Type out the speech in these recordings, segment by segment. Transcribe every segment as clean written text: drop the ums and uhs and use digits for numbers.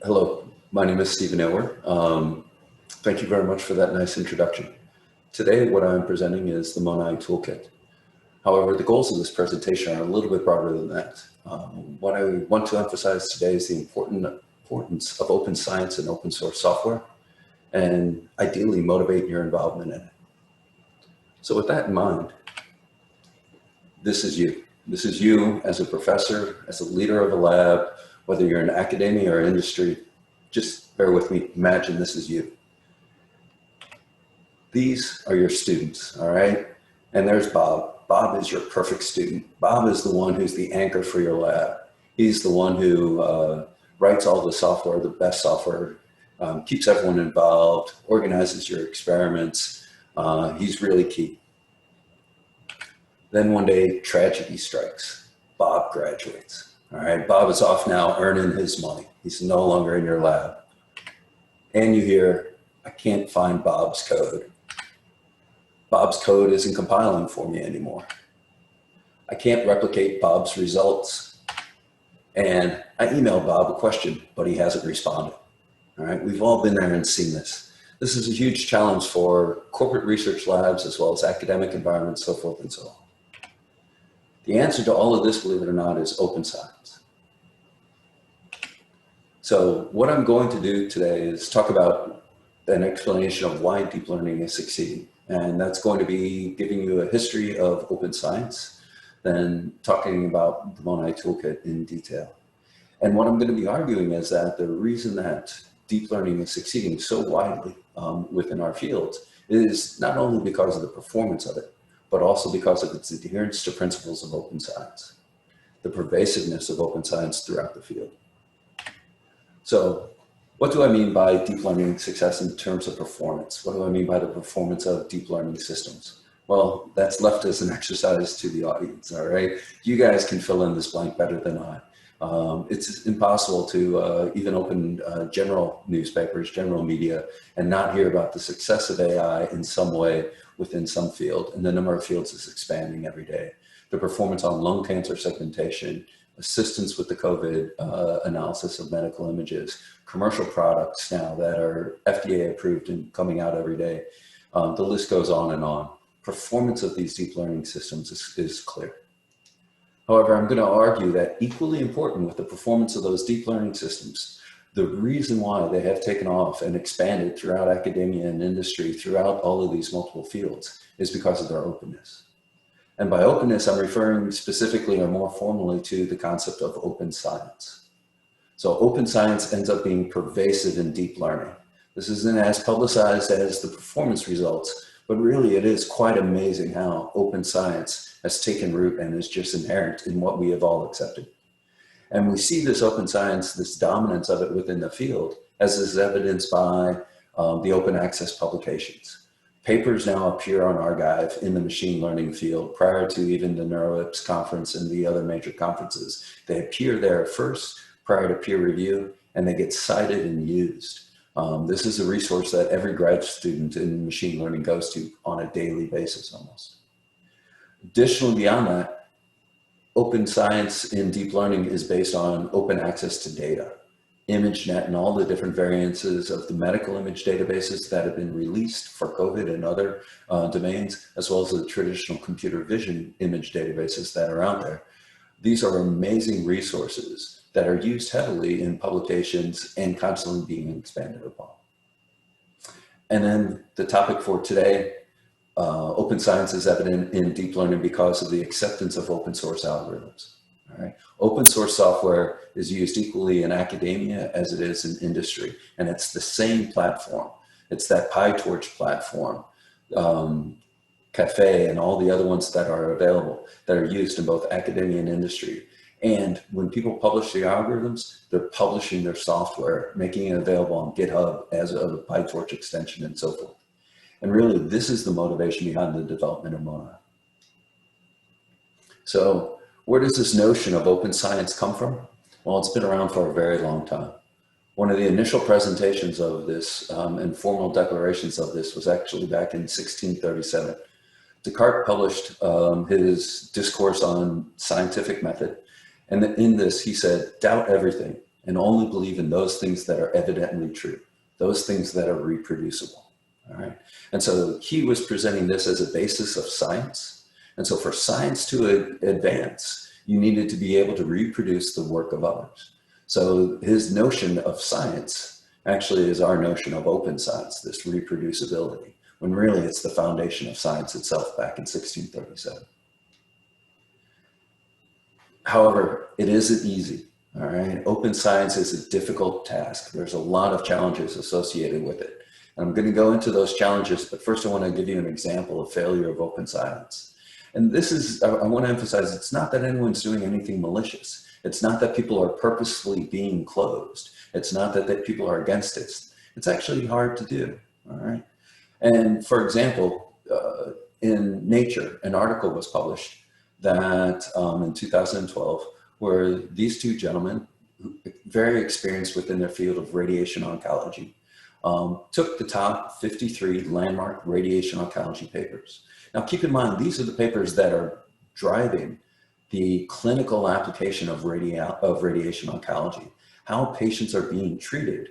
Hello, my name is Stephen Ilwer. Thank you very much for that nice introduction. Today, what I'm presenting is the MONAI toolkit. However, the goals of this presentation are a little bit broader than that. What I want to emphasize today is the importance of open science and open source software, and ideally motivate your involvement in it. So with that in mind, this is you. This is you as a professor, as a leader of a lab, whether you're in academia or industry. Just bear with me, imagine this is you. These are your students, all right? And there's Bob. Bob is your perfect student. Bob is the one who's the anchor for your lab. He's the one who writes all the software, the best software, keeps everyone involved, organizes your experiments. He's really key. Then one day, tragedy strikes. Bob graduates. All right, Bob is off now earning his money. He's no longer in your lab. And you hear, I can't find Bob's code. Bob's code isn't compiling for me anymore. I can't replicate Bob's results. And I emailed Bob a question, but he hasn't responded. All right, we've all been there and seen this. This is a huge challenge for corporate research labs as well as academic environments, so forth and so on. The answer to all of this, believe it or not, is open science. So what I'm going to do today is talk about an explanation of why deep learning is succeeding. And that's going to be giving you a history of open science, then talking about the MONAI toolkit in detail. And what I'm going to be arguing is that the reason that deep learning is succeeding so widely within our fields is not only because of the performance of it, but also because of its adherence to principles of open science, the pervasiveness of open science throughout the field. So what do I mean by deep learning success in terms of performance? What do I mean by the performance of deep learning systems? Well, that's left as an exercise to the audience, all right? You guys can fill in this blank better than I. It's impossible to even open general newspapers, general media, and not hear about the success of AI in some way within some field, and the number of fields is expanding every day. The performance on lung cancer segmentation, assistance with the COVID analysis of medical images, commercial products now that are FDA approved and coming out every day. The list goes on and on. Performance of these deep learning systems is clear. However, I'm going to argue that equally important with the performance of those deep learning systems, the reason why they have taken off and expanded throughout academia and industry, throughout all of these multiple fields, is because of their openness. And by openness, I'm referring specifically or more formally to the concept of open science. So open science ends up being pervasive in deep learning. This isn't as publicized as the performance results, but really it is quite amazing how open science has taken root and is just inherent in what we have all accepted. And we see this open science, this dominance of it within the field, as is evidenced by the open access publications. Papers now appear on arXiv in the machine learning field prior to even the NeuroIPS conference and the other major conferences. They appear there first prior to peer review, and they get cited and used. This is a resource that every grad student in machine learning goes to on a daily basis almost. Additionally, beyond that, open science in deep learning is based on open access to data. ImageNet and all the different variances of the medical image databases that have been released for COVID and other domains, as well as the traditional computer vision image databases that are out there. These are amazing resources that are used heavily in publications and constantly being expanded upon. And then the topic for today, open science is evident in deep learning because of the acceptance of open source algorithms. All right. Open source software is used equally in academia as it is in industry, and it's the same platform. It's that PyTorch platform, Cafe, and all the other ones that are available that are used in both academia and industry. And when people publish the algorithms, they're publishing their software, making it available on GitHub as a PyTorch extension and so forth. And really, this is the motivation behind the development of MONAI. So where does this notion of open science come from? Well, it's been around for a very long time. One of the initial presentations of this and formal declarations of this was actually back in 1637. Descartes published his discourse on scientific method. And in this, he said, doubt everything and only believe in those things that are evidently true, those things that are reproducible. All right. And so he was presenting this as a basis of science. And so for science to advance, you needed to be able to reproduce the work of others. So his notion of science actually is our notion of open science, this reproducibility, when really it's the foundation of science itself back in 1637. However, it isn't easy, all right? Open science is a difficult task. There's a lot of challenges associated with it. And I'm going to go into those challenges, but first I want to give you an example of failure of open science. And this is, I want to emphasize, it's not that anyone's doing anything malicious. It's not that people are purposefully being closed. It's not that people are against it. It's actually hard to do, all right? And for example, in Nature, an article was published that in 2012, where these two gentlemen, very experienced within their field of radiation oncology, took the top 53 landmark radiation oncology papers. Now keep in mind, these are the papers that are driving the clinical application of radiation oncology. How patients are being treated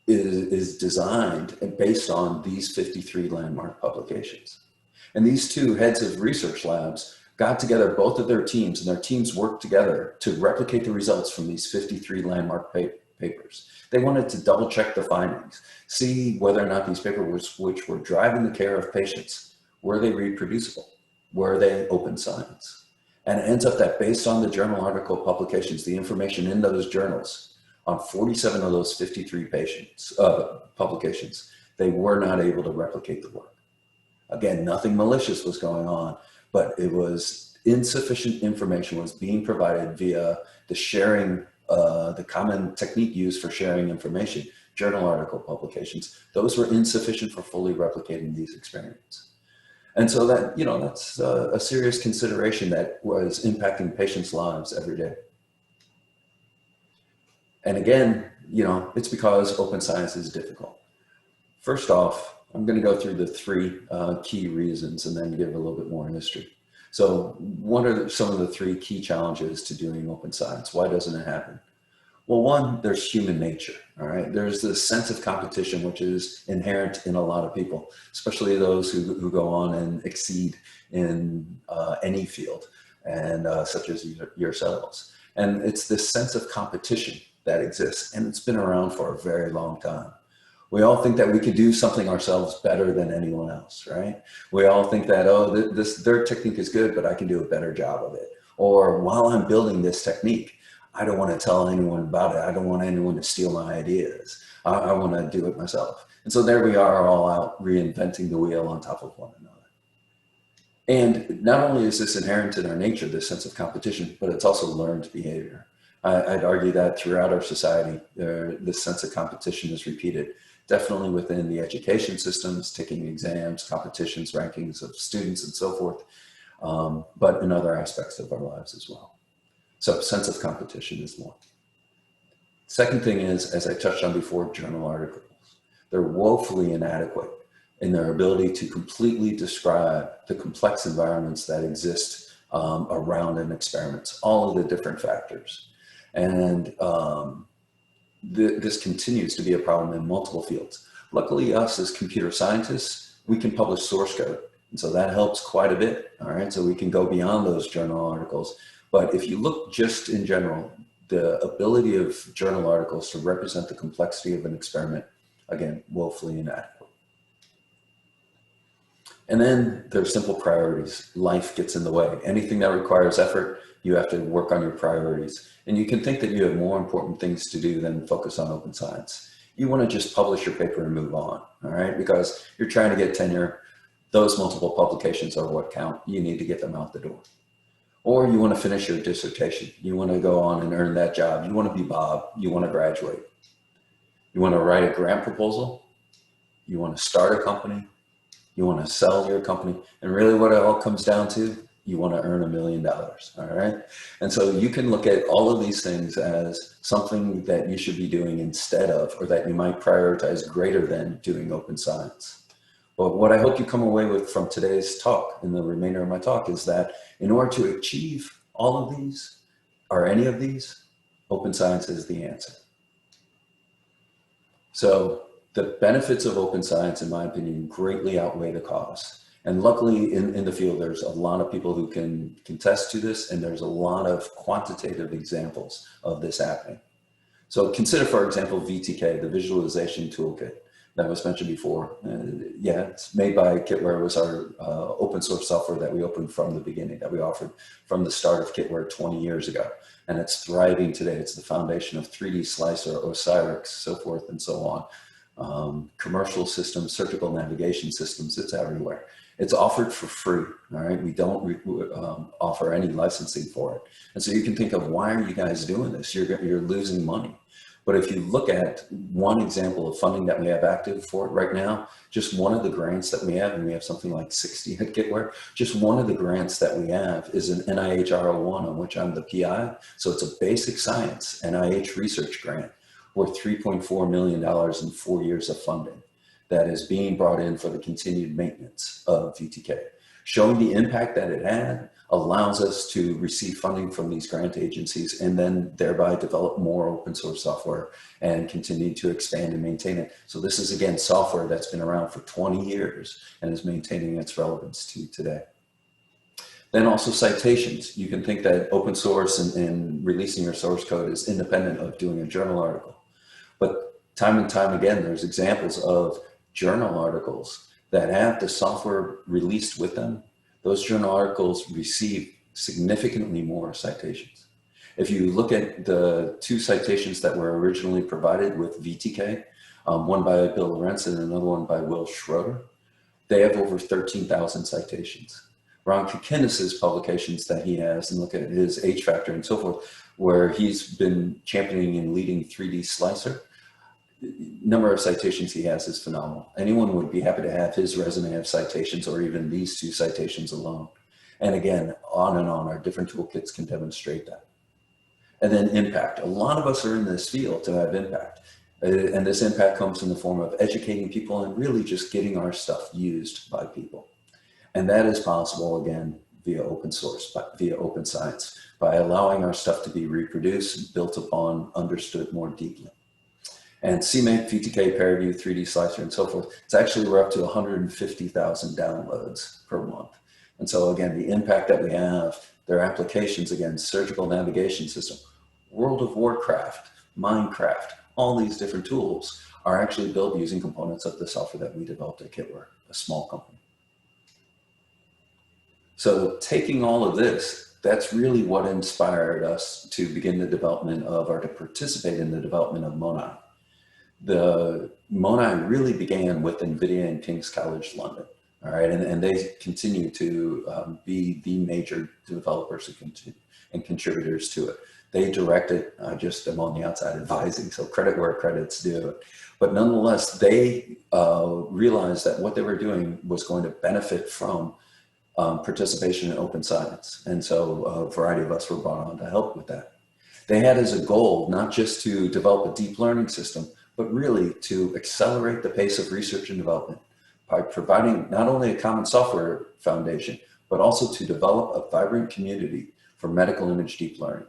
is designed and based on these 53 landmark publications. And these two heads of research labs got together both of their teams, and their teams worked together to replicate the results from these 53 landmark papers. They wanted to double check the findings, see whether or not these papers, which were driving the care of patients, were they reproducible? Were they open science? And it ends up that based on the journal article publications, the information in those journals, on 47 of those 53 publications, they were not able to replicate the work. Again, nothing malicious was going on, but it was insufficient information was being provided via the sharing, the common technique used for sharing information, journal article publications. Those were insufficient for fully replicating these experiments. And so that, that's a serious consideration that was impacting patients' lives every day. And again, it's because open science is difficult. First off, I'm going to go through the three key reasons and then give a little bit more history. So what are some of the three key challenges to doing open science? Why doesn't it happen? Well, one, there's human nature, all right? There's this sense of competition, which is inherent in a lot of people, especially those who go on and exceed in any field, and such as yourselves. And it's this sense of competition that exists, and it's been around for a very long time. We all think that we can do something ourselves better than anyone else, right? We all think that, oh, their technique is good, but I can do a better job of it. Or while I'm building this technique, I don't want to tell anyone about it. I don't want anyone to steal my ideas. I want to do it myself. And so there we are, all out reinventing the wheel on top of one another. And not only is this inherent in our nature, this sense of competition, but it's also learned behavior. I'd argue that throughout our society, this sense of competition is repeated, definitely within the education systems, taking exams, competitions, rankings of students and so forth, but in other aspects of our lives as well. So sense of competition is one. Second thing is, as I touched on before, journal articles. They're woefully inadequate in their ability to completely describe the complex environments that exist around an experiment, all of the different factors. And this continues to be a problem in multiple fields. Luckily, us as computer scientists, we can publish source code. And so that helps quite a bit, all right? So we can go beyond those journal articles. But if you look just in general, the ability of journal articles to represent the complexity of an experiment, again, woefully inadequate. And then there's simple priorities. Life gets in the way. Anything that requires effort, you have to work on your priorities. And you can think that you have more important things to do than focus on open science. You want to just publish your paper and move on, all right? Because you're trying to get tenure. Those multiple publications are what count. You need to get them out the door. Or you want to finish your dissertation. You want to go on and earn that job. You want to be Bob. You want to graduate. You want to write a grant proposal. You want to start a company. You want to sell your company. And really what it all comes down to, you want to earn $1 million, all right? And so you can look at all of these things as something that you should be doing instead of, or that you might prioritize greater than doing open science. But what I hope you come away with from today's talk, and the remainder of my talk, is that in order to achieve all of these, or any of these, Open science is the answer. So the benefits of open science, in my opinion, greatly outweigh the costs. And luckily in the field, there's a lot of people who can contest to this, and there's a lot of quantitative examples of this happening. So consider, for example, VTK, the visualization toolkit that was mentioned before. Yeah, it's made by Kitware. It was our open source software that we opened from the beginning, that we offered from the start of Kitware 20 years ago. And it's thriving today. It's the foundation of 3D Slicer, Osiris, so forth and so on. Commercial systems, surgical navigation systems, it's everywhere. It's offered for free, all right? We don't offer any licensing for it. And so you can think of, why are you guys doing this? You're losing money. But if you look at one example of funding that we have active for it right now, just one of the grants that we have, and we have something like 60 at Kitware, just one of the grants that we have is an NIH R01, on which I'm the PI. So it's a basic science NIH research grant worth $3.4 million in 4 years of funding that is being brought in for the continued maintenance of VTK. Showing the impact that it had allows us to receive funding from these grant agencies and then thereby develop more open source software and continue to expand and maintain it. So this is, again, software that's been around for 20 years and is maintaining its relevance to today. Then also citations. You can think that open source and releasing your source code is independent of doing a journal article. But time and time again, there's examples of journal articles that have the software released with them. Those journal articles receive significantly more citations. If you look at the 2 citations that were originally provided with VTK, one by Bill Lorenz and another one by Will Schroeder, they have over 13,000 citations. Ron Kikinis's publications that he has, and look at his H factor and so forth, where he's been championing and leading 3D Slicer, number of citations he has is phenomenal. Anyone would be happy to have his resume of citations, or even these 2 citations alone. And again, on and on, our different toolkits can demonstrate that. And then impact. A lot of us are in this field to have impact. And this impact comes in the form of educating people and really just getting our stuff used by people. And that is possible, again, via open source, via open science, by allowing our stuff to be reproduced, built upon, understood more deeply. And CMake, VTK, ParaView, 3D Slicer, and so forth, it's actually, we're up to 150,000 downloads per month. And so again, the impact that we have, their applications, again, surgical navigation system, World of Warcraft, Minecraft, all these different tools are actually built using components of the software that we developed at Kitware, a small company. So taking all of this, that's really what inspired us to begin the development of, or to participate in the development of MONAI. The MONAI really began with NVIDIA and King's College London, all right, and they continue to be the major developers and contributors to it. They direct it, I just am on the outside advising, so credit where credit's due. But nonetheless, they realized that what they were doing was going to benefit from participation in open science. And so a variety of us were brought on to help with that. They had as a goal, not just to develop a deep learning system, but really to accelerate the pace of research and development by providing not only a common software foundation, but also to develop a vibrant community for medical image deep learning.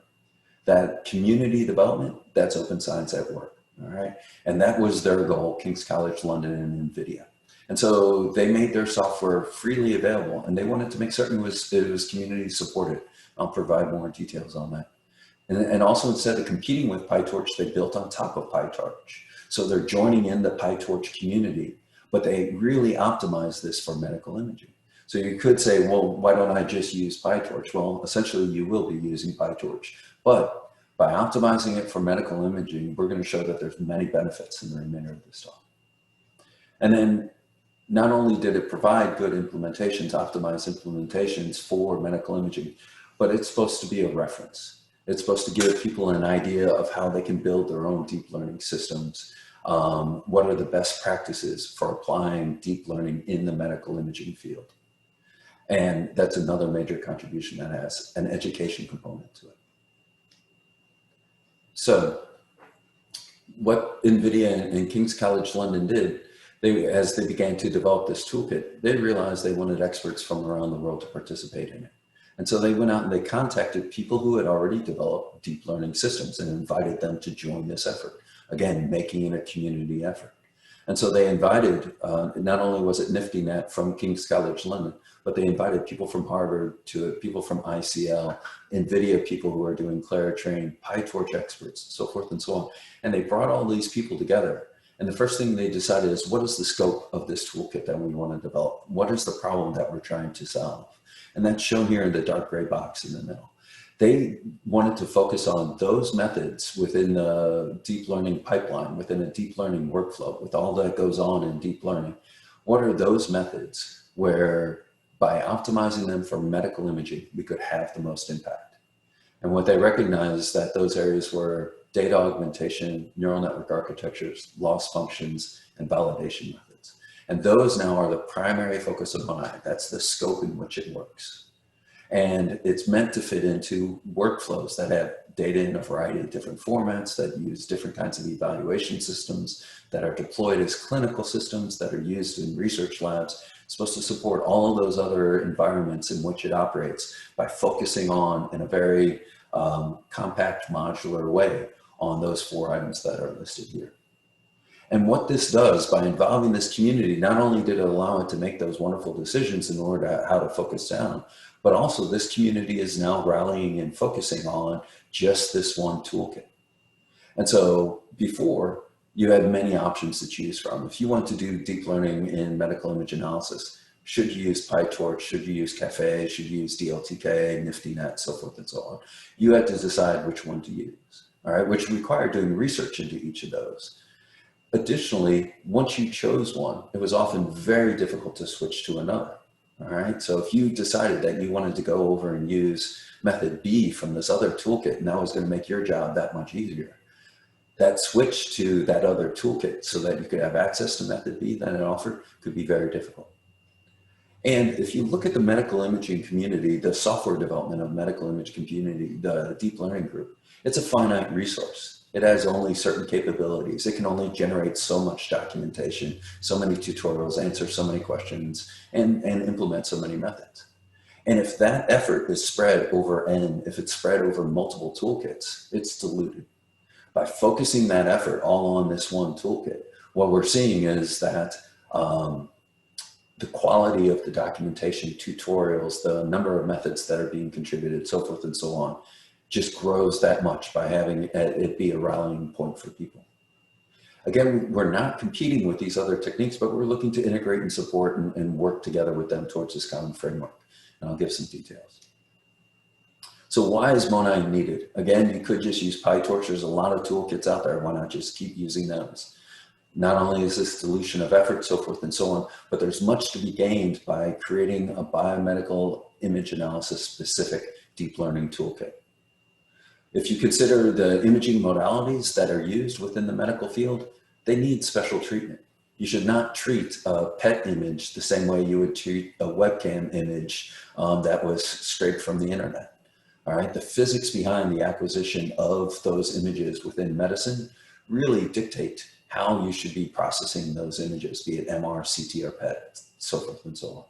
That community development, that's open science at work, all right? And that was their goal, King's College London and NVIDIA. And so they made their software freely available, and they wanted to make certain it was community supported. I'll provide more details on that. And also, instead of competing with PyTorch, they built on top of PyTorch. So they're joining in the PyTorch community, but they really optimize this for medical imaging. So you could say, well, why don't I just use PyTorch? Well, essentially you will be using PyTorch, but by optimizing it for medical imaging, we're going to show that there's many benefits in the remainder of this talk. And then not only did it provide good implementations, optimized implementations for medical imaging, but it's supposed to be a reference. It's supposed to give people an idea of how they can build their own deep learning systems. What are the best practices for applying deep learning in the medical imaging field? And that's another major contribution that has an education component to it. So what NVIDIA and King's College London did, as they began to develop this toolkit, they realized they wanted experts from around the world to participate in it. And so they went out and they contacted people who had already developed deep learning systems and invited them to join this effort. Again, making it a community effort. And so they invited, not only was it NiftyNet from King's College London, but they invited people from Harvard to it, people from ICL, NVIDIA people who are doing Claritrain, PyTorch experts, so forth and so on. And they brought all these people together. And the first thing they decided is, what is the scope of this toolkit that we want to develop? What is the problem that we're trying to solve? And that's shown here in the dark gray box in the middle. They wanted to focus on those methods within the deep learning pipeline, within a deep learning workflow, with all that goes on in deep learning. What are those methods where by optimizing them for medical imaging, we could have the most impact? And what they recognized that those areas were data augmentation, neural network architectures, loss functions, and validation methods. And those now are the primary focus of MONAI. That's the scope in which it works. And it's meant to fit into workflows that have data in a variety of different formats, that use different kinds of evaluation systems, that are deployed as clinical systems, that are used in research labs. It's supposed to support all of those other environments in which it operates by focusing on, in a very compact, modular way, on those 4 items that are listed here. And what this does, by involving this community, not only did it allow it to make those wonderful decisions in order to how to focus down, but also this community is now rallying and focusing on just this one toolkit. And so before, you had many options to choose from. If you want to do deep learning in medical image analysis, should you use PyTorch, should you use Caffe, should you use DLTK, NiftyNet, so forth and so on. You had to decide which one to use, all right, which required doing research into each of those. Additionally, once you chose one, it was often very difficult to switch to another. All right, so if you decided that you wanted to go over and use method B from this other toolkit, and that was going to make your job that much easier, that switch to that other toolkit so that you could have access to method B that it offered could be very difficult. And if you look at the medical imaging community, the software development of medical image community, the deep learning group, it's a finite resource. It has only certain capabilities. It can only generate so much documentation, so many tutorials, answer so many questions, and implement so many methods. And if that effort is spread over if it's spread over multiple toolkits, it's diluted. By focusing that effort all on this one toolkit, what we're seeing is that the quality of the documentation, tutorials, the number of methods that are being contributed, so forth and so on, just grows that much by having it be a rallying point for people. Again, we're not competing with these other techniques, but we're looking to integrate and support and work together with them towards this common framework. And I'll give some details. So why is MONAI needed? Again, you could just use PyTorch. There's a lot of toolkits out there. Why not just keep using those? Not only is this dilution of effort, so forth and so on, but there's much to be gained by creating a biomedical image analysis specific deep learning toolkit. If you consider the imaging modalities that are used within the medical field, they need special treatment. You should not treat a PET image the same way you would treat a webcam image that was scraped from the internet. All right, the physics behind the acquisition of those images within medicine really dictate how you should be processing those images, be it MR, CT, or PET, so forth and so on.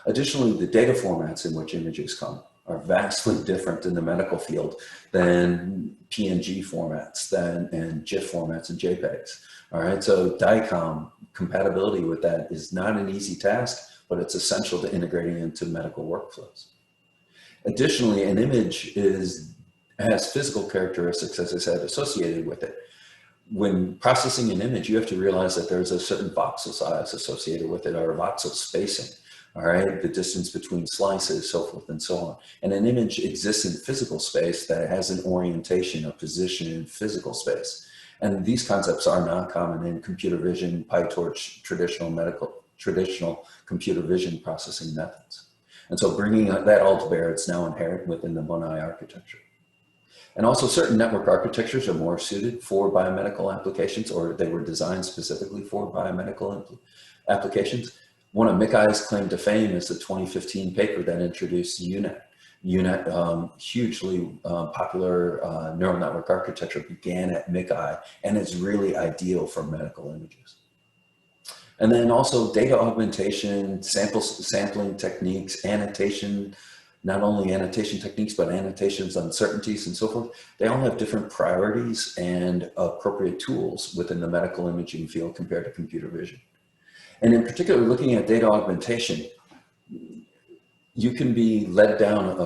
Additionally, the data formats in which images come are vastly different in the medical field than PNG formats and GIF formats and JPEGs. All right, so DICOM compatibility with that is not an easy task, but it's essential to integrating into medical workflows. Additionally, an image has physical characteristics, as I said, associated with it. When processing an image, you have to realize that there's a certain voxel size associated with it, or voxel spacing. All right, the distance between slices, so forth and so on. And an image exists in physical space that has an orientation, a position in physical space. And these concepts are not common in computer vision, PyTorch, traditional computer vision processing methods. And so bringing that all to bear, it's now inherent within the MONAI architecture. And also certain network architectures are more suited for biomedical applications, or they were designed specifically for biomedical applications. One of MICAI's claim to fame is the 2015 paper that introduced UNET. UNET, hugely popular neural network architecture, began at MICAI and is really ideal for medical images. And then also data augmentation, sampling techniques, annotation, not only annotation techniques, but annotations, uncertainties, and so forth. They all have different priorities and appropriate tools within the medical imaging field compared to computer vision. And in particular, looking at data augmentation, you can be led down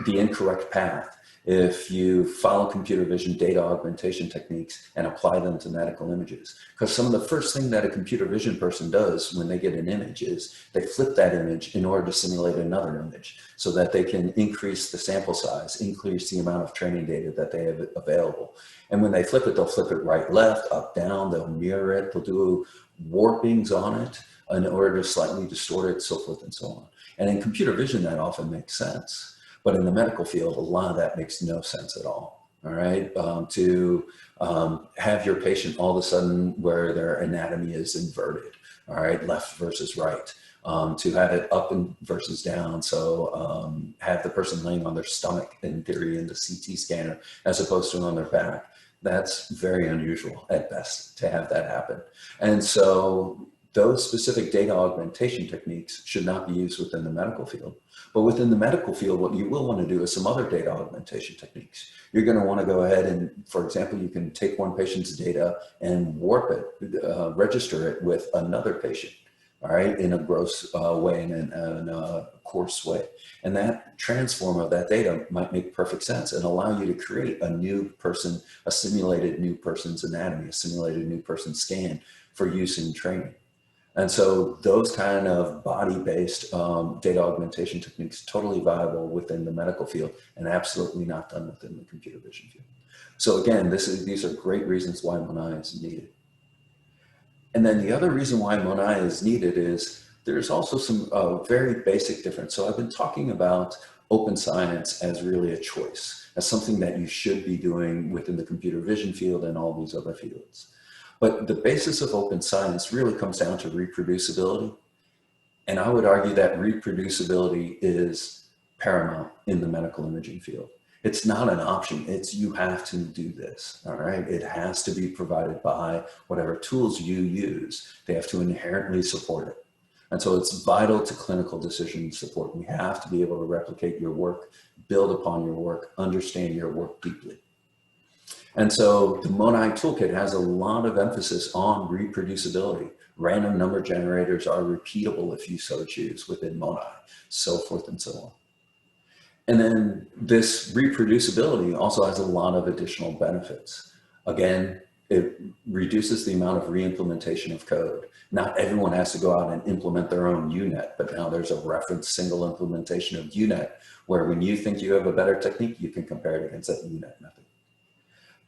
the incorrect path if you follow computer vision data augmentation techniques and apply them to medical images. Because some of the first thing that a computer vision person does when they get an image is they flip that image in order to simulate another image so that they can increase the sample size, increase the amount of training data that they have available. And when they flip it, they'll flip it right, left, up, down, they'll mirror it, they'll do warpings on it in order to slightly distort it, so forth and so on. And in computer vision, that often makes sense. But in the medical field, a lot of that makes no sense at all right? To have your patient all of a sudden where their anatomy is inverted, all right, left versus right. To have it up and versus down. So have the person laying on their stomach in theory in the CT scanner as opposed to on their back. That's very unusual at best to have that happen. And so those specific data augmentation techniques should not be used within the medical field. But within the medical field, what you will want to do is some other data augmentation techniques. You're going to want to go ahead and, for example, you can take one patient's data and warp it, register it with another patient, all right, in a gross way and in a coarse way. And that transform of that data might make perfect sense and allow you to create a new person, a simulated new person's anatomy, a simulated new person's scan for use in training. And so those kind of body-based data augmentation techniques totally viable within the medical field and absolutely not done within the computer vision field. So again, these are great reasons why MONAI is needed. And then the other reason why MONAI is needed is there's also some very basic difference. So I've been talking about open science as really a choice, as something that you should be doing within the computer vision field and all these other fields. But the basis of open science really comes down to reproducibility. And I would argue that reproducibility is paramount in the medical imaging field. It's not an option, it's you have to do this, all right? It has to be provided by whatever tools you use. They have to inherently support it. And so it's vital to clinical decision support. We have to be able to replicate your work, build upon your work, understand your work deeply. And so the MONAI toolkit has a lot of emphasis on reproducibility. Random number generators are repeatable if you so choose within MONAI, so forth and so on. And then this reproducibility also has a lot of additional benefits. Again, it reduces the amount of re-implementation of code. Not everyone has to go out and implement their own UNet, but now there's a reference single implementation of UNet where when you think you have a better technique, you can compare it against that UNet method.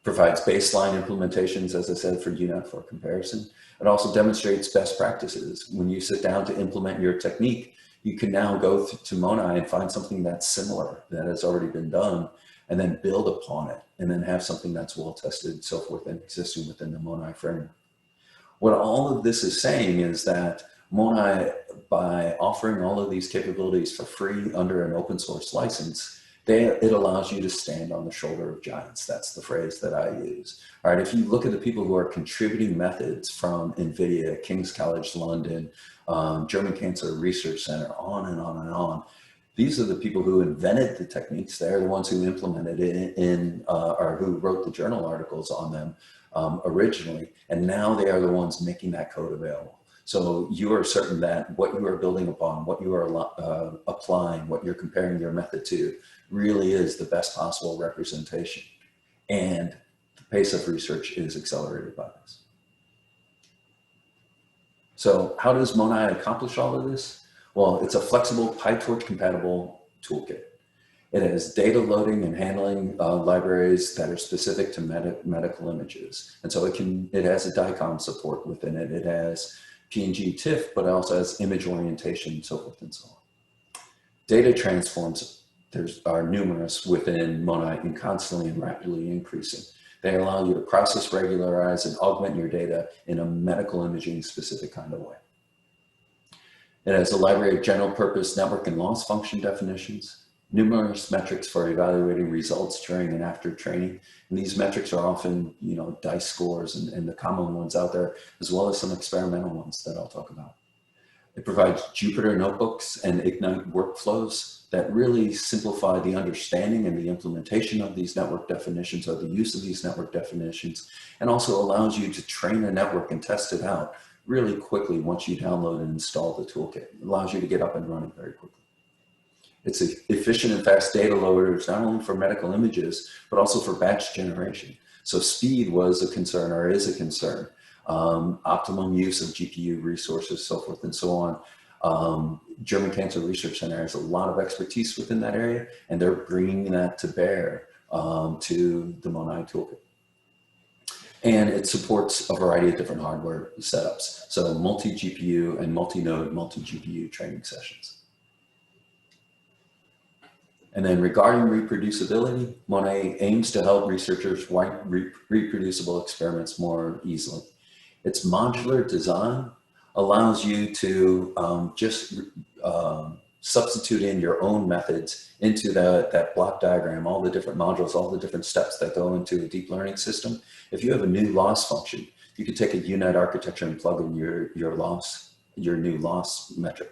Provides baseline implementations, as I said, for UNet for comparison. It also demonstrates best practices. When you sit down to implement your technique, you can now go to MONAI and find something that's similar, that has already been done, and then build upon it, and then have something that's well tested and so forth and existing within the MONAI framework. What all of this is saying is that MONAI, by offering all of these capabilities for free under an open source license, it allows you to stand on the shoulder of giants. That's the phrase that I use. All right, if you look at the people who are contributing methods from NVIDIA, King's College London, German Cancer Research Center, on and on and on, these are the people who invented the techniques. They're the ones who implemented it or who wrote the journal articles on them originally, and now they are the ones making that code available. So you are certain that what you are building upon, what you are applying, what you're comparing your method to, really is the best possible representation. And the pace of research is accelerated by this. So how does MONAI accomplish all of this? Well, it's a flexible PyTorch compatible toolkit. It has data loading and handling libraries that are specific to medical images. And so it has a DICOM support within it. It has PNG TIFF, but it also has image orientation, so forth and so on. Data transforms are numerous within MONAI and constantly and rapidly increasing. They allow you to process, regularize, and augment your data in a medical imaging specific kind of way. It has a library of general purpose network and loss function definitions, numerous metrics for evaluating results during and after training. And these metrics are often, DICE scores and the common ones out there, as well as some experimental ones that I'll talk about. It provides Jupyter notebooks and Ignite workflows that really simplify the understanding and the implementation of these network definitions, or the use of these network definitions, and also allows you to train a network and test it out really quickly once you download and install the toolkit. It allows you to get up and running very quickly. It's efficient and fast data loaders, not only for medical images, but also for batch generation. So speed was a concern, or is a concern. Optimum use of GPU resources, so forth and so on. German Cancer Research Center has a lot of expertise within that area, and they're bringing that to bear to the MONAI toolkit. And it supports a variety of different hardware setups. So multi-GPU and multi-node, multi-GPU training sessions. And then regarding reproducibility, MONAI aims to help researchers write reproducible experiments more easily. Its modular design allows you to just substitute in your own methods into that block diagram, all the different modules, all the different steps that go into a deep learning system. If you have a new loss function, you could take a UNet architecture and plug in your new loss metric.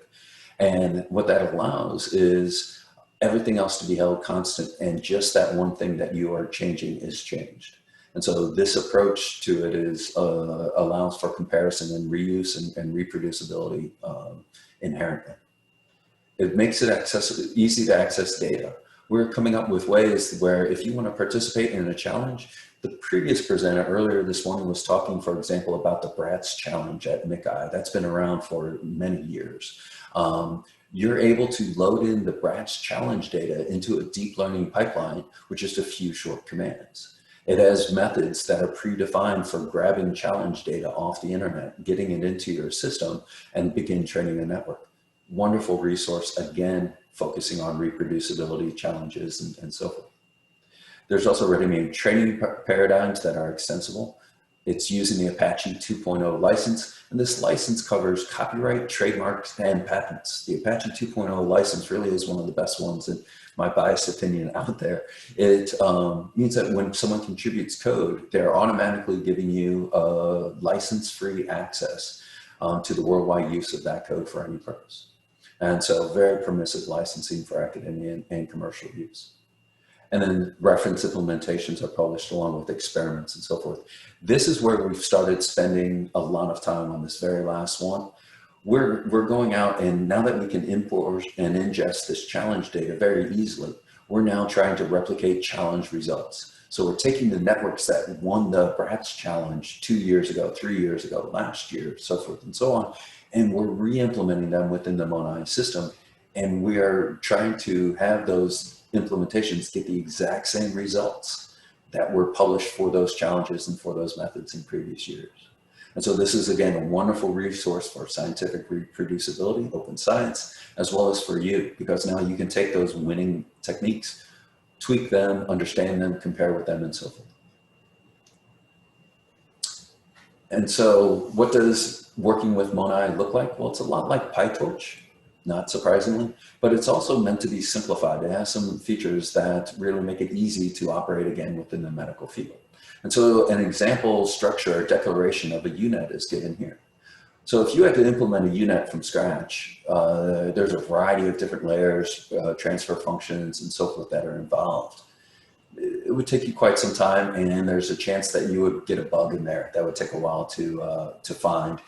And what that allows is everything else to be held constant, and just that one thing that you are changing is changed. And so this approach to it is allows for comparison and reuse and reproducibility inherently. It makes it easy to access data. We're coming up with ways where if you want to participate in a challenge, the previous presenter earlier this morning was talking, for example, about the BRATS challenge at MICI. That's been around for many years. You're able to load in the BRATS challenge data into a deep learning pipeline with just a few short commands. It has methods that are predefined for grabbing challenge data off the internet, getting it into your system, and begin training a network. Wonderful resource, again, focusing on reproducibility challenges and so forth. There's also ready-made training paradigms that are extensible. It's using the Apache 2.0 license, and this license covers copyright, trademarks, and patents. The Apache 2.0 license really is one of the best ones, in my biased opinion, out there. It means that when someone contributes code, they're automatically giving you license-free access to the worldwide use of that code for any purpose. And so very permissive licensing for academia and commercial use. And then reference implementations are published along with experiments and so forth. This is where we've started spending a lot of time on this very last one. We're going out, and now that we can import and ingest this challenge data very easily, we're now trying to replicate challenge results. So we're taking the networks that won the BRATS challenge 2 years ago, 3 years ago, last year, so forth and so on, and we're re-implementing them within the MONAI system. And we are trying to have those implementations get the exact same results that were published for those challenges and for those methods in previous years. And so this is, again, a wonderful resource for scientific reproducibility, open science, as well as for you, because now you can take those winning techniques, tweak them, understand them, compare with them, and so forth. And so what does working with MONAI look like? Well, it's a lot like PyTorch, not surprisingly, but it's also meant to be simplified. It has some features that really make it easy to operate, again, within the medical field. And so an example structure or declaration of a UNet is given here. So if you had to implement a UNet from scratch, there's a variety of different layers, transfer functions, and so forth that are involved. It would take you quite some time, and there's a chance that you would get a bug in there that would take a while to find,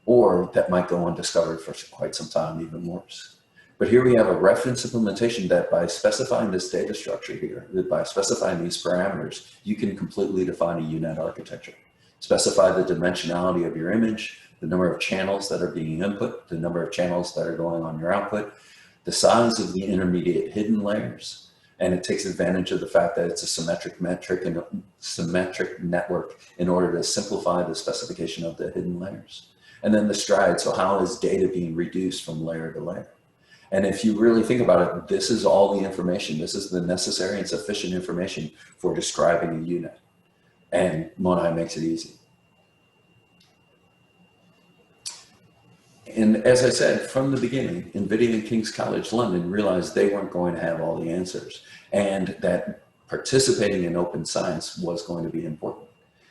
or that might go undiscovered for quite some time, even worse. But here we have a reference implementation that, by specifying this data structure here, by specifying these parameters, you can completely define a UNet architecture. Specify the dimensionality of your image, the number of channels that are being input, the number of channels that are going on your output, the size of the intermediate hidden layers, and it takes advantage of the fact that it's a symmetric metric and a symmetric network in order to simplify the specification of the hidden layers. And then the stride, so how is data being reduced from layer to layer? And if you really think about it, this is all the information. This is the necessary and sufficient information for describing a UNet. And MONAI makes it easy. And as I said, from the beginning, NVIDIA and King's College London realized they weren't going to have all the answers, and that participating in open science was going to be important.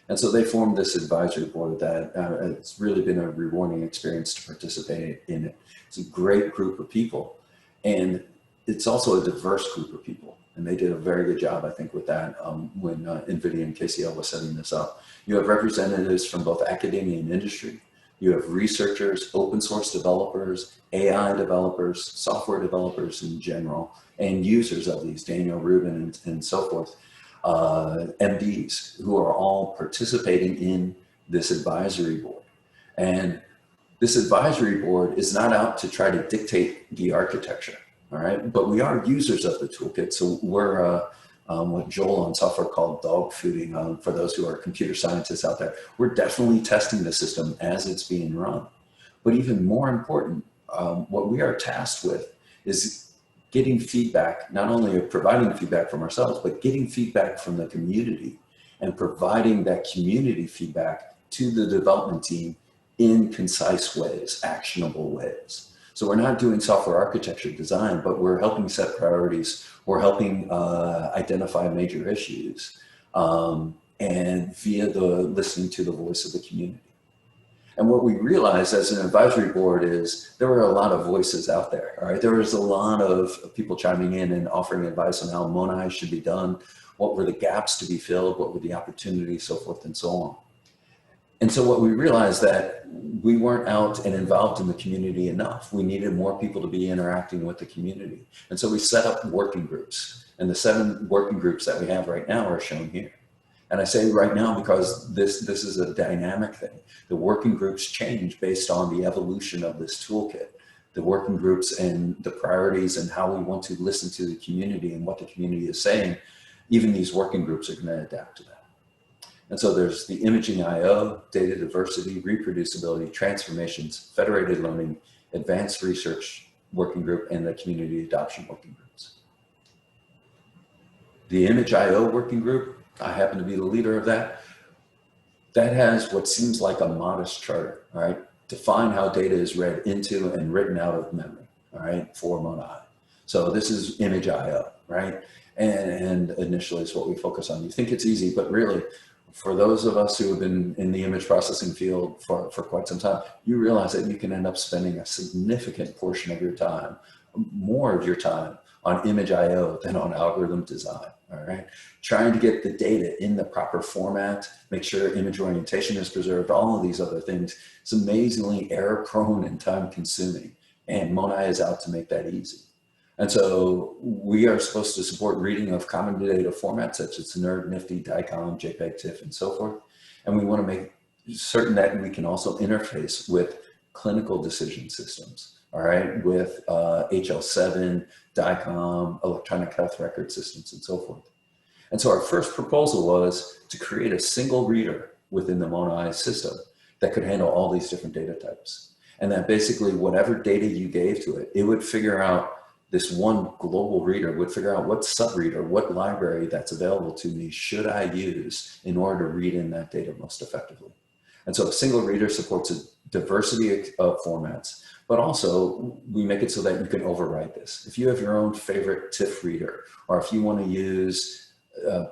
And so they formed this advisory board that it's really been a rewarding experience to participate in it. It's a great group of people. And it's also a diverse group of people. And they did a very good job, I think, with that when NVIDIA and KCL was setting this up. You have representatives from both academia and industry. You have researchers, open source developers, AI developers, software developers in general, and users of these, Daniel Rubin and so forth, MDs, who are all participating in this advisory board. And this advisory board is not out to try to dictate the architecture, all right? But we are users of the toolkit, so we're what Joel on software called dog fooding, for those who are computer scientists out there. We're definitely testing the system as it's being run. But even more important, what we are tasked with is getting feedback, not only providing feedback from ourselves, but getting feedback from the community and providing that community feedback to the development team in concise ways, actionable ways. So we're not doing software architecture design, but we're helping set priorities. We're helping identify major issues, and via the listening to the voice of the community. And what we realized as an advisory board is there were a lot of voices out there, all right? There was a lot of people chiming in and offering advice on how MONAI should be done, what were the gaps to be filled, what were the opportunities, so forth and so on. And so what we realized that we weren't out and involved in the community enough. We needed more people to be interacting with the community. And so we set up working groups, and the 7 working groups that we have right now are shown here. And I say right now because this is a dynamic thing. The working groups change based on the evolution of this toolkit. The working groups and the priorities and how we want to listen to the community and what the community is saying, even these working groups are going to adapt to that. And so there's the imaging IO, data diversity, reproducibility, transformations, federated learning, advanced research working group, and the community adoption working groups. The image IO working group, I happen to be the leader of that. That has what seems like a modest charter, all right? Define how data is read into and written out of memory, all right, for MONAI. So this is image IO, right? And initially it's what we focus on. You think it's easy, but really, for those of us who have been in the image processing field for quite some time, you realize that you can end up spending a significant portion of your time, more of your time, on image IO than on algorithm design, all right? Trying to get the data in the proper format, make sure image orientation is preserved, all of these other things. It's amazingly error prone and time consuming, and MONAI is out to make that easy. And so we are supposed to support reading of common data formats such as NERD, NIFTY, DICOM, JPEG, TIFF, and so forth. And we want to make certain that we can also interface with clinical decision systems, all right, with HL7, DICOM, electronic health record systems, and so forth. And so our first proposal was to create a single reader within the MONAI system that could handle all these different data types. And that basically whatever data you gave to it, it would figure out, this one global reader would figure out what subreader, what library that's available to me should I use in order to read in that data most effectively. And so a single reader supports a diversity of formats, but also we make it so that you can override this. If you have your own favorite TIFF reader, or if you want to use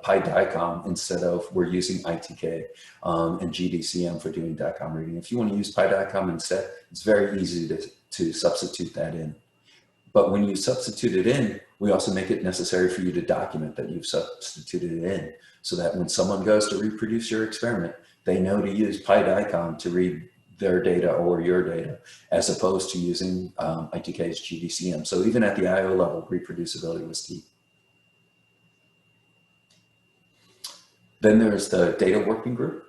PyDICOM instead of, we're using ITK and GDCM for doing DICOM reading. If you want to use PyDICOM instead, it's very easy to substitute that in. But when you substitute it in, we also make it necessary for you to document that you've substituted it in, so that when someone goes to reproduce your experiment, they know to use PyDICOM to read their data or your data, as opposed to using ITK's GDCM. So even at the IO level, reproducibility was key. Then there's the data working group.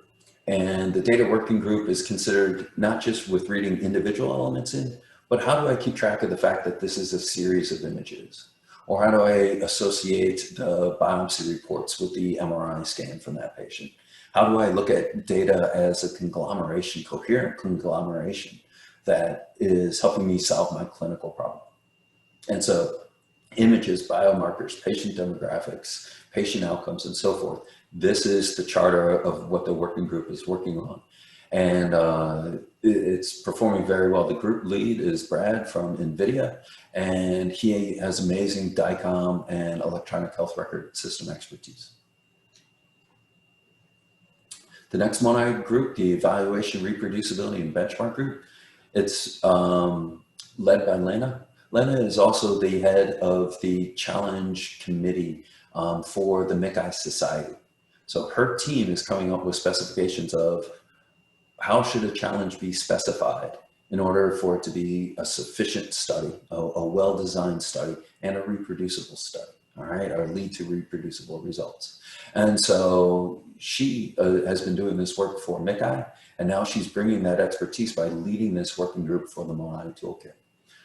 And the data working group is considered not just with reading individual elements in, but how do I keep track of the fact that this is a series of images? Or how do I associate the biopsy reports with the MRI scan from that patient? How do I look at data as a conglomeration, coherent conglomeration that is helping me solve my clinical problem? And so images, biomarkers, patient demographics, patient outcomes, and so forth. This is the charter of what the working group is working on. And it's performing very well. The group lead is Brad from NVIDIA, and he has amazing DICOM and electronic health record system expertise. The next MONAI group, the Evaluation, Reproducibility, and Benchmark group, it's led by Lena. Lena is also the head of the challenge committee for the MICI Society. So her team is coming up with specifications of how should a challenge be specified in order for it to be a sufficient study, a well-designed study, and a reproducible study, all right, or lead to reproducible results. And so she has been doing this work for MICI, and now she's bringing that expertise by leading this working group for the MONAI toolkit.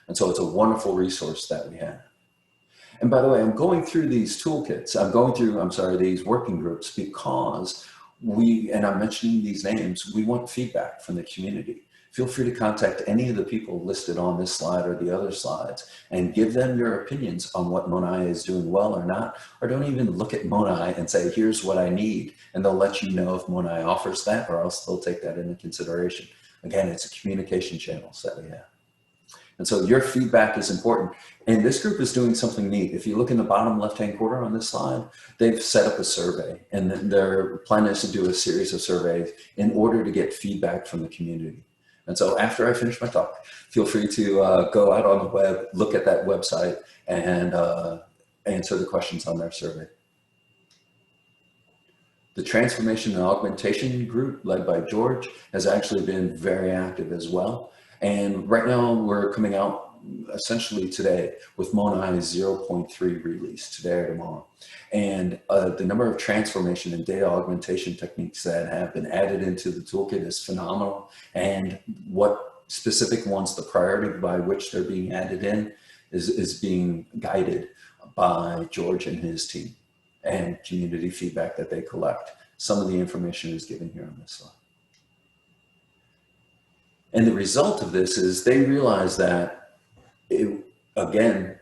And so it's a wonderful resource that we have. And by the way, I'm going through these toolkits, these working groups because and I'm mentioning these names, we want feedback from the community. Feel free to contact any of the people listed on this slide or the other slides and give them your opinions on what MONAI is doing well or not, or don't even look at MONAI and say, here's what I need, and they'll let you know if MONAI offers that, or else they'll take that into consideration. Again, it's a communication channels that we have. And so your feedback is important. And this group is doing something neat. If you look in the bottom left-hand corner on this slide, they've set up a survey, and their plan is to do a series of surveys in order to get feedback from the community. And so after I finish my talk, feel free to go out on the web, look at that website, and answer the questions on their survey. The Transformation and Augmentation group, led by George, has actually been very active as well. And right now we're coming out essentially today with MONAI 0.3 release, today or tomorrow. And the number of transformation and data augmentation techniques that have been added into the toolkit is phenomenal. And what specific ones, the priority by which they're being added in is being guided by George and his team and community feedback that they collect. Some of the information is given here on this slide. And the result of this is they realize that, again,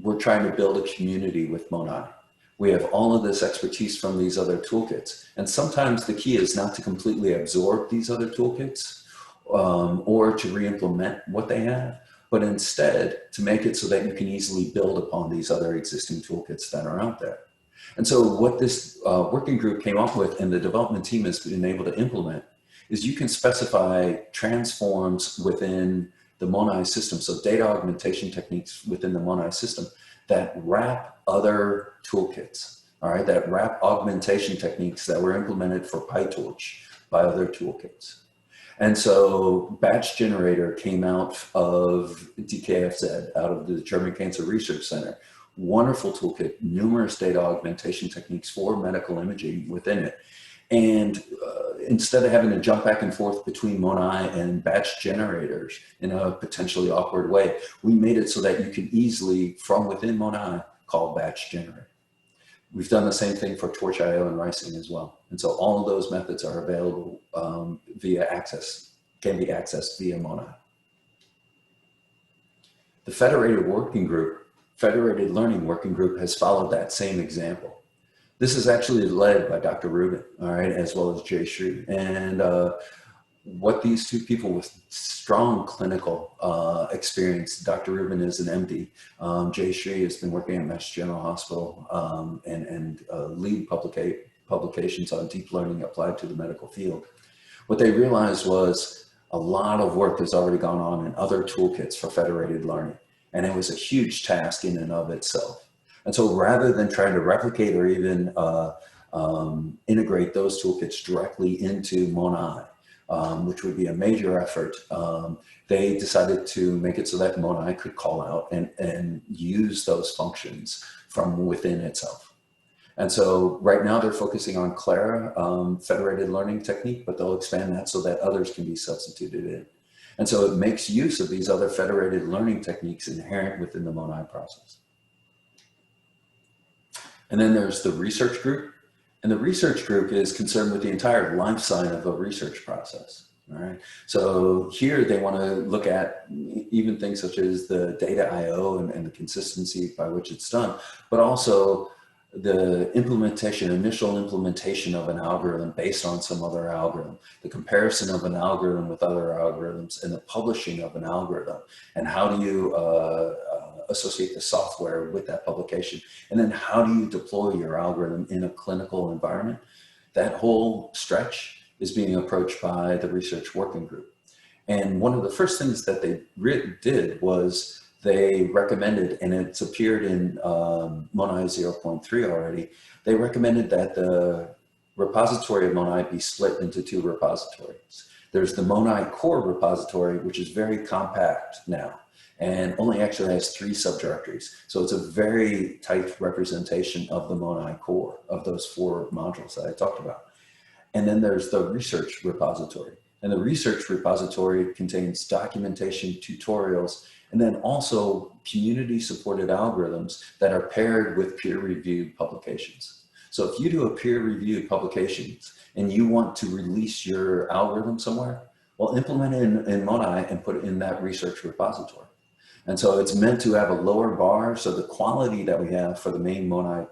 we're trying to build a community with MONAI. We have all of this expertise from these other toolkits. And sometimes the key is not to completely absorb these other toolkits or to re-implement what they have, but instead to make it so that you can easily build upon these other existing toolkits that are out there. And so what this working group came up with and the development team has been able to implement is you can specify transforms within the MONAI system, so data augmentation techniques within the MONAI system that wrap other toolkits, all right, that wrap augmentation techniques that were implemented for PyTorch by other toolkits. And so Batch Generator came out of DKFZ, out of the German Cancer Research Center. Wonderful toolkit, numerous data augmentation techniques for medical imaging within it. And instead of having to jump back and forth between MONAI and batch generators in a potentially awkward way, we made it so that you can easily, from within MONAI, call batch generator. We've done the same thing for Torch.io and Rising as well. And so all of those methods are available can be accessed via MONAI. The Federated Learning Working Group has followed that same example. This is actually led by Dr. Rubin, all right, as well as Jay Shree. And what these two people with strong clinical experience, Dr. Rubin is an MD, Jay Shree has been working at Mass General Hospital and lead publications on deep learning applied to the medical field. What they realized was a lot of work has already gone on in other toolkits for federated learning, and it was a huge task in and of itself. And so rather than trying to replicate or even integrate those toolkits directly into MONAI, which would be a major effort, they decided to make it so that MONAI could call out and use those functions from within itself. And so right now they're focusing on Clara, federated learning technique, but they'll expand that so that others can be substituted in. And so it makes use of these other federated learning techniques inherent within the MONAI process. And then there's the research group. And the research group is concerned with the entire life cycle of a research process. All right. So here they want to look at even things such as the data IO and the consistency by which it's done, but also the initial implementation of an algorithm based on some other algorithm, the comparison of an algorithm with other algorithms, and the publishing of an algorithm, and how do you associate the software with that publication, and then how do you deploy your algorithm in a clinical environment. that whole stretch is being approached by the research working group. And one of the first things that they did was they recommended, and it's appeared in MONAI 0.3 already, they recommended that the repository of MONAI be split into 2 repositories. There's the MONAI core repository, which is very compact now, and only actually has 3 subdirectories. So it's a very tight representation of the MONAI core, of those 4 modules that I talked about. And then there's the research repository. And the research repository contains documentation, tutorials, and then also community-supported algorithms that are paired with peer-reviewed publications. So if you do a peer-reviewed publications and you want to release your algorithm somewhere, well, implement it in MONAI and put it in that research repository. And so it's meant to have a lower bar, so the quality that we have for the main MONAI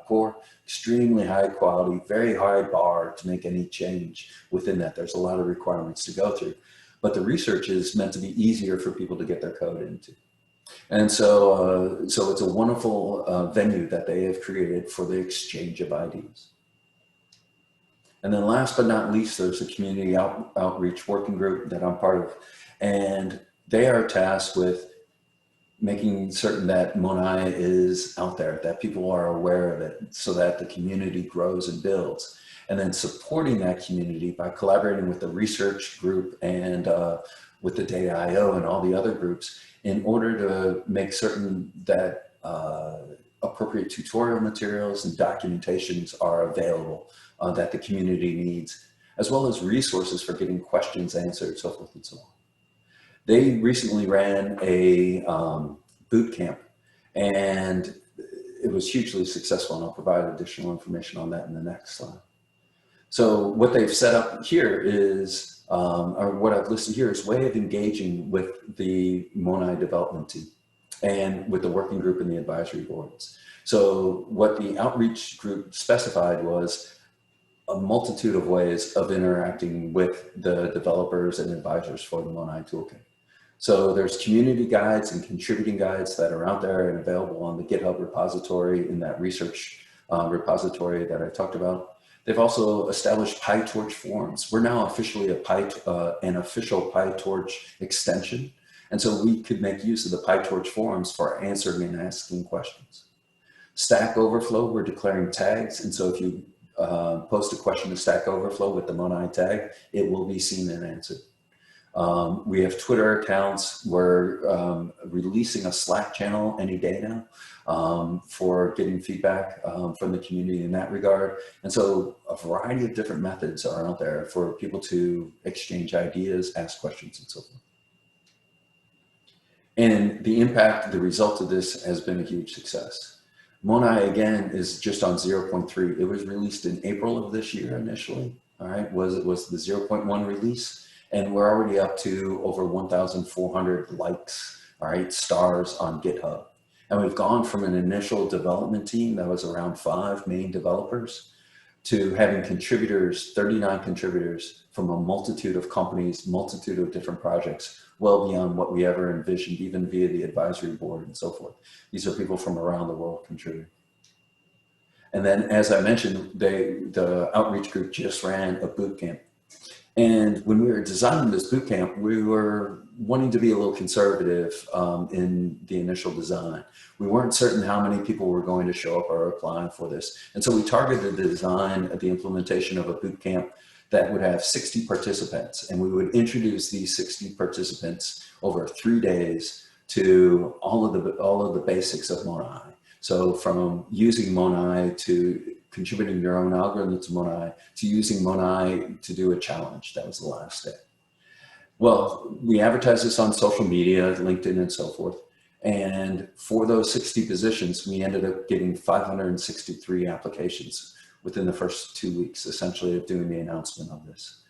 core, extremely high quality, very high bar to make any change within that. There's a lot of requirements to go through, but the research is meant to be easier for people to get their code into. And so, so it's a wonderful venue that they have created for the exchange of ideas. And then last but not least, there's a community outreach working group that I'm part of, and they are tasked with making certain that MONAI is out there, that people are aware of it, so that the community grows and builds. And then supporting that community by collaborating with the research group and with the Data IO and all the other groups in order to make certain that appropriate tutorial materials and documentations are available that the community needs, as well as resources for getting questions answered, so forth and so on. They recently ran a boot camp, and it was hugely successful, and I'll provide additional information on that in the next slide. So what they've set up here is, or what I've listed here is way of engaging with the MONAI development team and with the working group and the advisory boards. So what the outreach group specified was a multitude of ways of interacting with the developers and advisors for the MONAI toolkit. So there's community guides and contributing guides that are out there and available on the GitHub repository in that research repository that I talked about. They've also established PyTorch forums. We're now officially an official PyTorch extension. And so we could make use of the PyTorch forums for answering and asking questions. Stack Overflow, we're declaring tags. And so if you post a question to Stack Overflow with the MONAI tag, it will be seen and answered. We have Twitter accounts. We're releasing a Slack channel any day now for getting feedback from the community in that regard. And so a variety of different methods are out there for people to exchange ideas, ask questions, and so forth. And the impact, the result of this has been a huge success. MONAI, again, is just on 0.3. It was released in April of this year initially, all right? Was the 0.1 release. And we're already up to over 1,400 likes, all right, stars on GitHub. And we've gone from an initial development team that was around 5 main developers to having contributors, 39 contributors from a multitude of companies, multitude of different projects, well beyond what we ever envisioned, even via the advisory board and so forth. These are people from around the world contributing. And then, as I mentioned, the outreach group just ran a boot camp. And when we were designing this boot camp, we were wanting to be a little conservative in the initial design. We weren't certain how many people were going to show up or applying for this. And so we targeted the design of the implementation of a boot camp that would have 60 participants. And we would introduce these 60 participants over 3 days to all of the basics of MONAI. So from using MONAI to contributing your own algorithm to MONAI, to using MONAI to do a challenge. That was the last day. Well, we advertised this on social media, LinkedIn and so forth. And for those 60 positions, we ended up getting 563 applications within the first 2 weeks, essentially, of doing the announcement of this.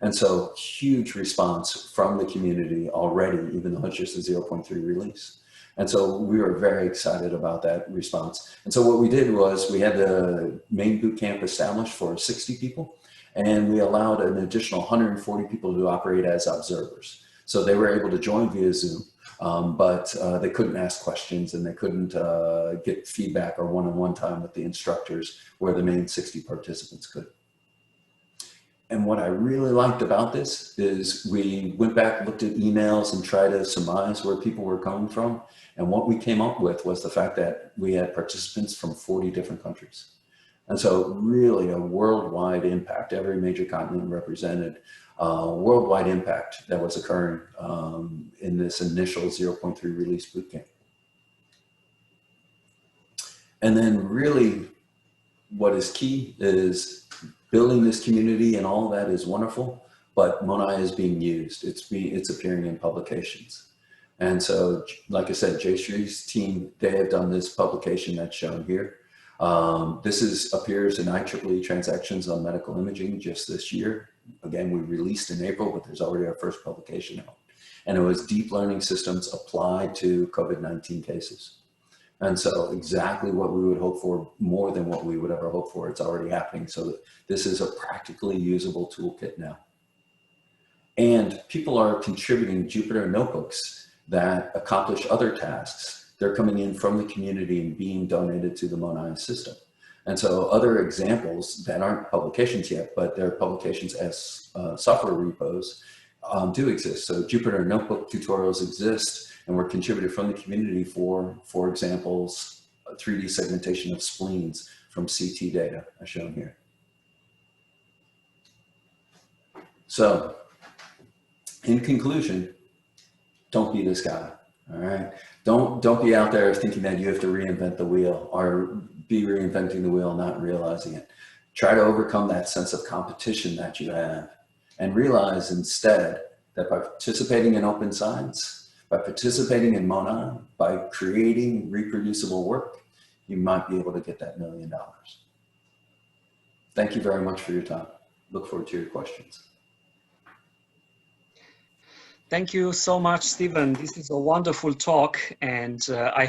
And so huge response from the community already, even though it's just a 0.3 release. And so we were very excited about that response. And so what we did was we had the main boot camp established for 60 people, and we allowed an additional 140 people to operate as observers. So they were able to join via Zoom, but they couldn't ask questions and they couldn't get feedback or one-on-one time with the instructors where the main 60 participants could. And what I really liked about this is we went back, looked at emails and tried to surmise where people were coming from. And what we came up with was the fact that we had participants from 40 different countries. And so really a worldwide impact, every major continent represented, worldwide impact that was occurring in this initial 0.3 release bootcamp. And then really what is key is building this community, and all that is wonderful, but MONAI is being used. It's appearing in publications. And so, like I said, Jayshree's team, they have done this publication that's shown here. This appears in IEEE Transactions on Medical Imaging just this year. Again, we released in April, but there's already our first publication out. And it was deep learning systems applied to COVID-19 cases. And so exactly what we would hope for, more than what we would ever hope for, it's already happening. So this is a practically usable toolkit now. And people are contributing Jupyter notebooks that accomplish other tasks. They're coming in from the community and being donated to the MONAI system. And so other examples that aren't publications yet, but they're publications as software repos do exist. So Jupyter notebook tutorials exist, and were contributed from the community for examples, 3D segmentation of spleens from CT data as shown here. So in conclusion, don't be this guy, all right? Don't be out there thinking that you have to reinvent the wheel, or be reinventing the wheel, not realizing it. Try to overcome that sense of competition that you have, and realize instead that by participating in open science, by participating in MONAI, by creating reproducible work, you might be able to get that $1 million. Thank you very much for your time. Look forward to your questions. Thank you so much, Stephen. This is a wonderful talk, and I